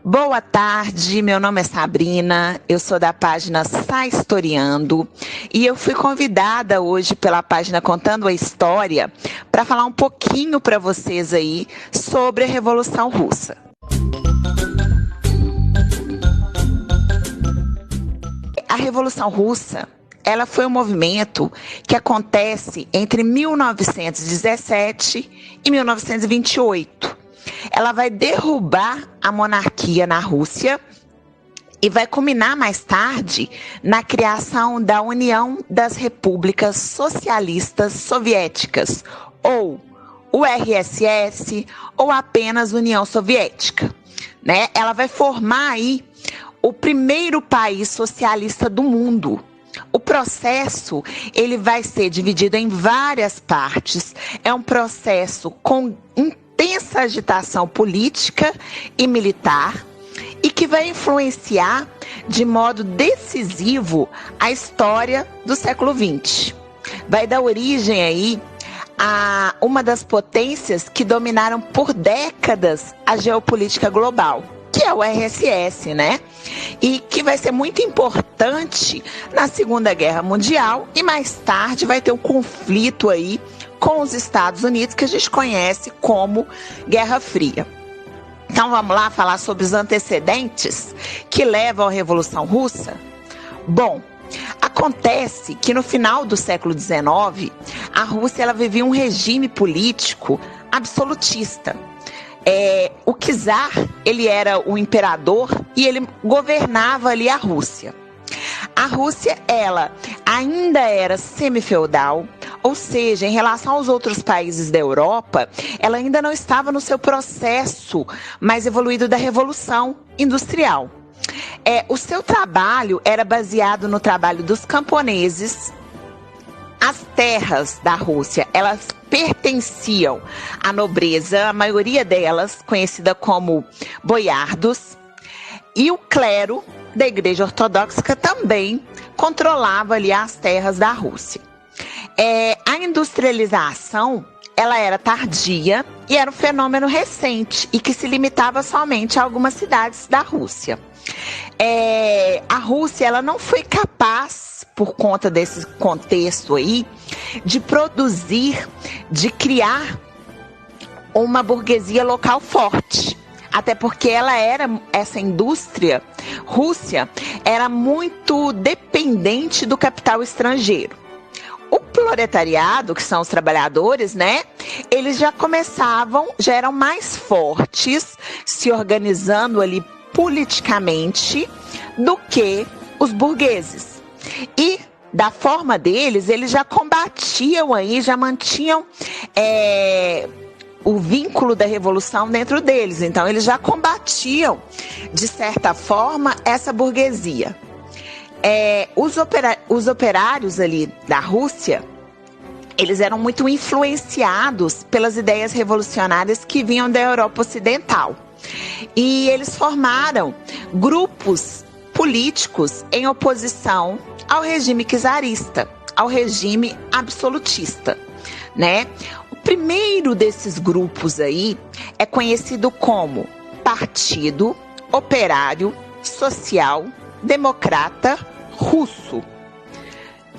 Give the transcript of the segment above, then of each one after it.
Boa tarde, meu nome é Sabrina, eu sou da página Sai Historiando e eu fui convidada hoje pela página Contando a História para falar um pouquinho para vocês aí sobre a Revolução Russa. A Revolução Russa, ela foi um movimento que acontece entre 1917 e 1928. Ela vai derrubar a monarquia na Rússia e vai culminar mais tarde na criação da União das Repúblicas Socialistas Soviéticas, ou URSS, ou apenas União Soviética, né? Ela vai formar aí o primeiro país socialista do mundo. O processo, ele vai ser dividido em várias partes. É um processo com intensa agitação política e militar e que vai influenciar de modo decisivo a história do século XX. Vai dar origem aí a uma das potências que dominaram por décadas a geopolítica global, que é o URSS, né? E que vai ser muito importante na Segunda Guerra Mundial e mais tarde vai ter um conflito aí com os Estados Unidos que a gente conhece como Guerra Fria. Então vamos lá falar sobre os antecedentes que levam à Revolução Russa? Bom, acontece que no final do século XIX, a Rússia ela vivia um regime político absolutista. O czar, ele era o imperador e ele governava ali a Rússia. A Rússia, ela ainda era semifeudal, ou seja, em relação aos outros países da Europa, ela ainda não estava no seu processo mais evoluído da Revolução Industrial. O seu trabalho era baseado no trabalho dos camponeses. As terras da Rússia, elas pertenciam à nobreza, a maioria delas conhecida como boiardos, e o clero da Igreja Ortodoxa também controlava ali as terras da Rússia. A industrialização, ela era tardia e era um fenômeno recente e que se limitava somente a algumas cidades da Rússia. A Rússia, ela não foi capaz, por conta desse contexto aí, de produzir, de criar uma burguesia local forte. Até porque essa indústria Rússia era muito dependente do capital estrangeiro. O proletariado, que são os trabalhadores, né? Eles já eram mais fortes, se organizando ali politicamente, do que os burgueses. E da forma deles, eles já combatiam aí, já mantinham o vínculo da revolução dentro deles. Então, eles já combatiam, de certa forma, essa burguesia. Os operários ali da Rússia, eles eram muito influenciados pelas ideias revolucionárias que vinham da Europa Ocidental. E eles formaram grupos políticos em oposição ao regime czarista, ao regime absolutista, né? O primeiro desses grupos aí é conhecido como Partido Operário Social Democrata Russo,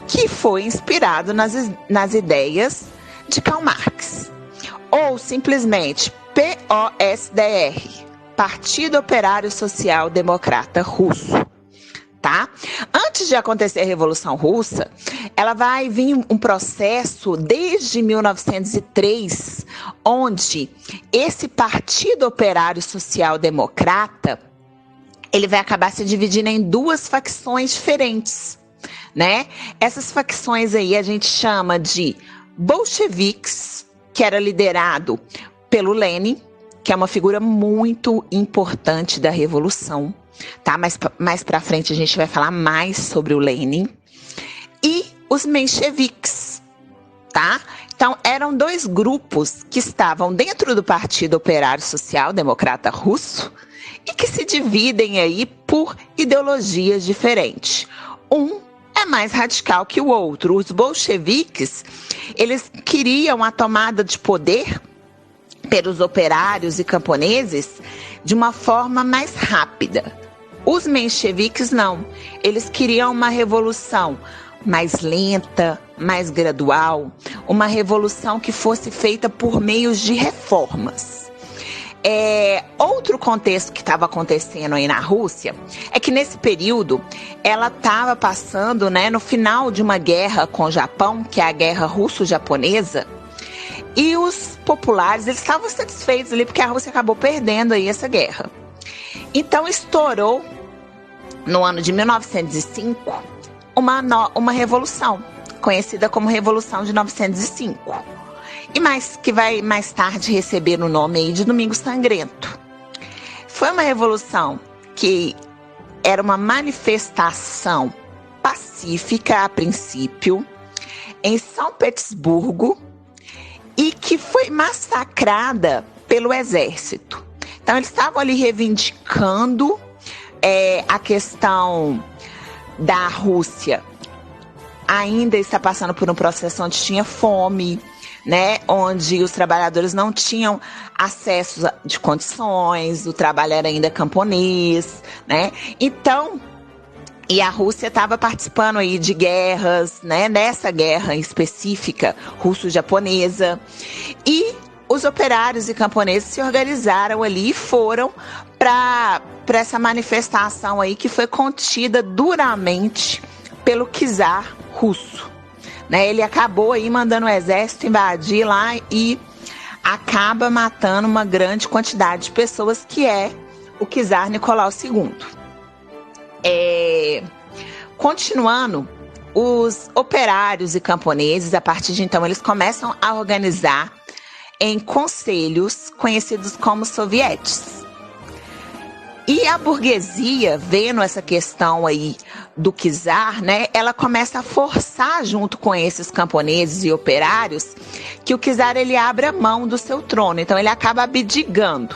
que foi inspirado nas ideias de Karl Marx, ou simplesmente POSDR, Partido Operário Social Democrata Russo, tá? Antes de acontecer a Revolução Russa, ela vai vir um processo desde 1903, onde esse Partido Operário Social Democrata, ele vai acabar se dividindo em duas facções diferentes, né? Essas facções aí a gente chama de bolcheviques, que era liderado pelo Lenin, que é uma figura muito importante da Revolução, tá? Mais pra frente a gente vai falar mais sobre o Lenin. E os mencheviques, tá? Então, eram dois grupos que estavam dentro do Partido Operário Social Democrata Russo e que se dividem aí por ideologias diferentes. Um é mais radical que o outro. Os bolcheviques, eles queriam a tomada de poder pelos operários e camponeses de uma forma mais rápida. Os mencheviques não, eles queriam uma revolução mais lenta, mais gradual, uma revolução que fosse feita por meios de reformas. Outro contexto que estava acontecendo aí na Rússia é que nesse período ela estava passando, né, no final de uma guerra com o Japão, que é a guerra russo-japonesa, e os populares eles estavam satisfeitos ali porque a Rússia acabou perdendo aí essa guerra. Então estourou no ano de 1905 uma revolução, conhecida como Revolução de 1905. Que vai mais tarde receber o nome aí de Domingo Sangrento. Foi uma revolução que era uma manifestação pacífica a princípio, em São Petersburgo, e que foi massacrada pelo exército. Então eles estavam ali reivindicando a questão da Rússia. Ainda está passando por um processo onde tinha fome, né, onde os trabalhadores não tinham acesso de condições, o trabalho era ainda camponês, né? Então, e a Rússia estava participando aí de guerras, né, nessa guerra específica russo-japonesa. E os operários e camponeses se organizaram ali e foram para essa manifestação aí que foi contida duramente pelo czar russo. Né, ele acabou aí mandando o exército invadir lá e acaba matando uma grande quantidade de pessoas, que é o czar Nicolau II. Continuando, os operários e camponeses, a partir de então, eles começam a organizar em conselhos conhecidos como sovietes. E a burguesia, vendo essa questão aí do czar, né, ela começa a forçar, junto com esses camponeses e operários, que o czar ele abra mão do seu trono. Então ele acaba abdicando.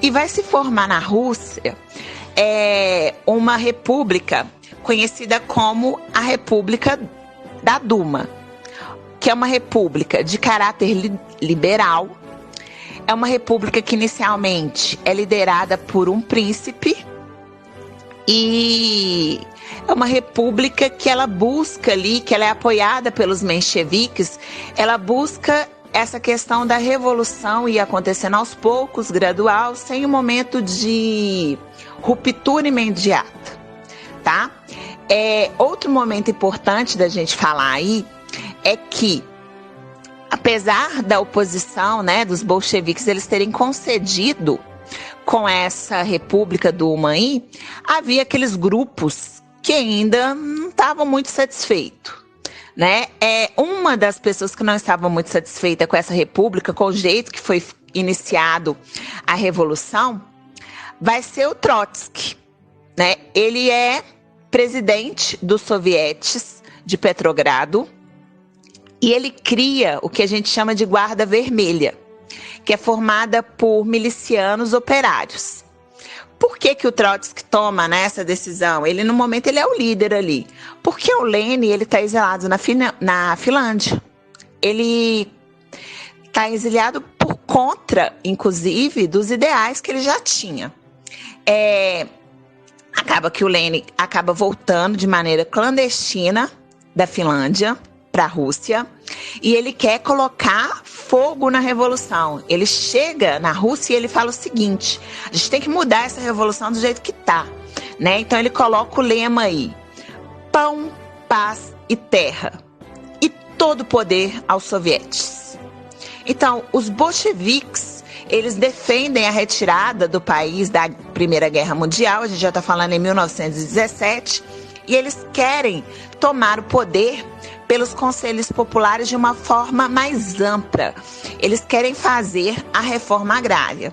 E vai se formar na Rússia uma república conhecida como a República da Duma, que é uma república de caráter liberal. É uma república que inicialmente é liderada por um príncipe e é uma república que ela busca ali, que ela é apoiada pelos mencheviques, ela busca essa questão da revolução ir acontecendo aos poucos, gradual, sem um momento de ruptura imediata, tá? Outro momento importante da gente falar aí é que, apesar da oposição, né, dos bolcheviques eles terem concedido com essa República Duma aí, havia aqueles grupos que ainda não estavam muito satisfeitos, né? Uma das pessoas que não estava muito satisfeita com essa república, com o jeito que foi iniciado a revolução, vai ser o Trotsky, né? Ele é presidente dos sovietes de Petrogrado. E ele cria o que a gente chama de Guarda Vermelha, que é formada por milicianos operários. Por que o Trotsky toma, né, essa decisão? Ele, no momento, ele é o líder ali. Porque o Lenin, ele está exilado na Finlândia. Ele está exiliado por conta, inclusive, dos ideais que ele já tinha. Acaba que o Lenin acaba voltando de maneira clandestina da Finlândia para a Rússia, e ele quer colocar fogo na revolução. Ele chega na Rússia e ele fala o seguinte: a gente tem que mudar essa revolução do jeito que tá, né? Então ele coloca o lema aí: pão, paz e terra, e todo poder aos sovietes. Então, os bolcheviques, eles defendem a retirada do país da Primeira Guerra Mundial, a gente já está falando em 1917, e eles querem tomar o poder pelos conselhos populares de uma forma mais ampla. Eles querem fazer a reforma agrária.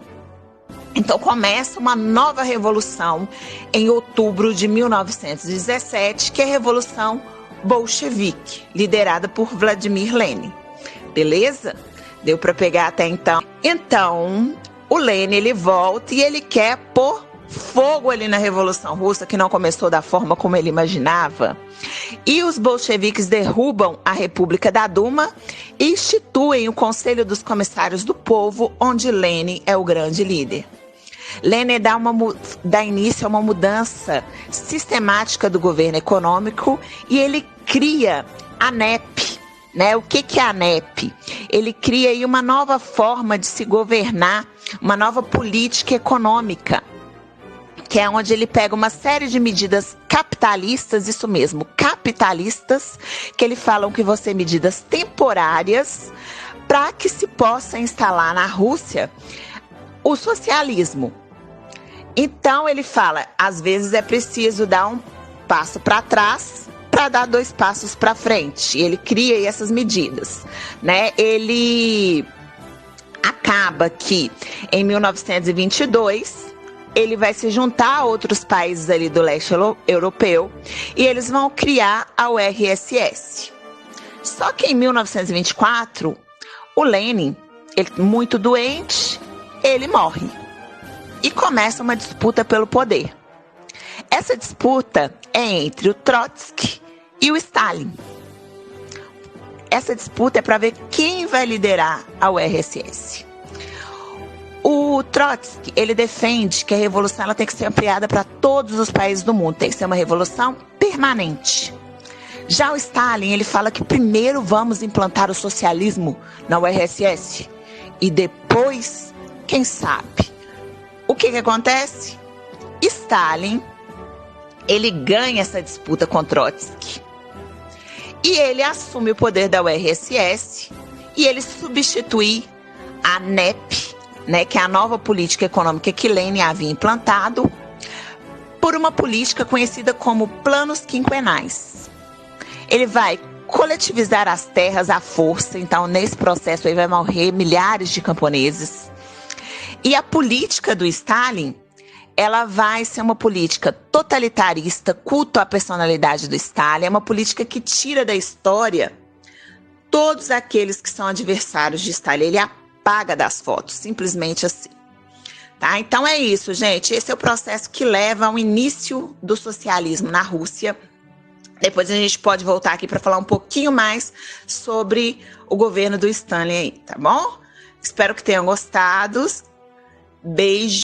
Então começa uma nova revolução em outubro de 1917, que é a Revolução Bolchevique, liderada por Vladimir Lenin. Beleza? Deu para pegar até então? Então, o Lenin, ele volta e ele quer pôr fogo ali na Revolução Russa, que não começou da forma como ele imaginava. E os bolcheviques derrubam a República da Duma e instituem o Conselho dos Comissários do Povo, onde Lenin é o grande líder. Lenin dá início a uma mudança sistemática do governo econômico e ele cria a NEP. Né? O que é a NEP? Ele cria aí uma nova forma de se governar, uma nova política econômica, que é onde ele pega uma série de medidas capitalistas, isso mesmo, capitalistas, que ele falam que vão ser medidas temporárias para que se possa instalar na Rússia o socialismo. Então ele fala, às vezes é preciso dar um passo para trás para dar 2 passos para frente. E ele cria essas medidas, né? Ele acaba que em 1922 ele vai se juntar a outros países ali do leste europeu e eles vão criar a URSS. Só que em 1924, o Lenin, ele muito doente, ele morre. E começa uma disputa pelo poder. Essa disputa é entre o Trotsky e o Stalin. Essa disputa é para ver quem vai liderar a URSS. O Trotsky, ele defende que a revolução ela tem que ser ampliada para todos os países do mundo, tem que ser uma revolução permanente. Já o Stalin, ele fala que primeiro vamos implantar o socialismo na URSS e depois, quem sabe. O que acontece? Stalin, ele ganha essa disputa com Trotsky e ele assume o poder da URSS e ele substitui a NEP, né, que é a nova política econômica que Lenin havia implantado, por uma política conhecida como planos quinquenais. Ele vai coletivizar as terras à força, então nesse processo aí vai morrer milhares de camponeses. E a política do Stalin, ela vai ser uma política totalitarista, culto à personalidade do Stalin, é uma política que tira da história todos aqueles que são adversários de Stalin. Ele apaga das fotos, simplesmente assim. Tá? Então é isso, gente. Esse é o processo que leva ao início do socialismo na Rússia. Depois a gente pode voltar aqui para falar um pouquinho mais sobre o governo do Stalin aí, tá bom? Espero que tenham gostado. Beijo.